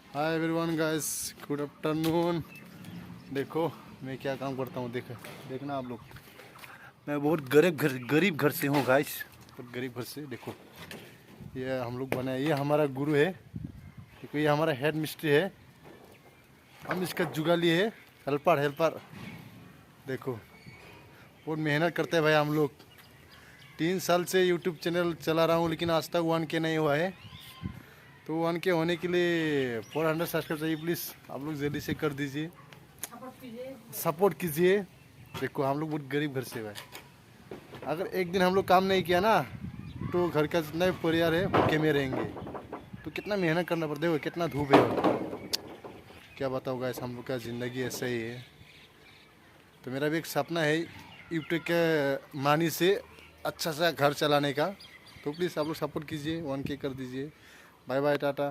Hi everyone guys, good afternoon. देखो मैं क्या काम करता हूँ, देखना आप लोग। मैं बहुत गरीब घर से हूँ गाइस, बहुत गरीब घर से। देखो ये हम लोग बनाए, ये हमारा गुरु है। देखो ये हमारा हेड मिस्त्री है, हम इसका जुगाली है, हेल्पर। देखो बहुत मेहनत करते हैं भाई हम लोग। 3 साल से यूट्यूब चैनल चला रहा हूँ, लेकिन आज तक 1K नहीं हुआ है। तो 1K होने के लिए 400 सब्सक्राइब चाहिए। प्लीज़ आप लोग जल्दी से कर दीजिए, सपोर्ट कीजिए। देखो हम लोग बहुत गरीब घर से भाई, अगर एक दिन हम लोग काम नहीं किया ना तो घर का जितना भी परिवार है भूखे में रहेंगे। तो कितना मेहनत करना पड़ता है, कितना धूप है, क्या बताओ गाइस, हम लोग का ज़िंदगी ऐसा ही है। तो मेरा भी एक सपना है यूट्यूब के मानी से अच्छा सा घर चलाने का। तो प्लीज़ आप लोग सपोर्ट कीजिए, 1K कर दीजिए। Bye bye, Tata.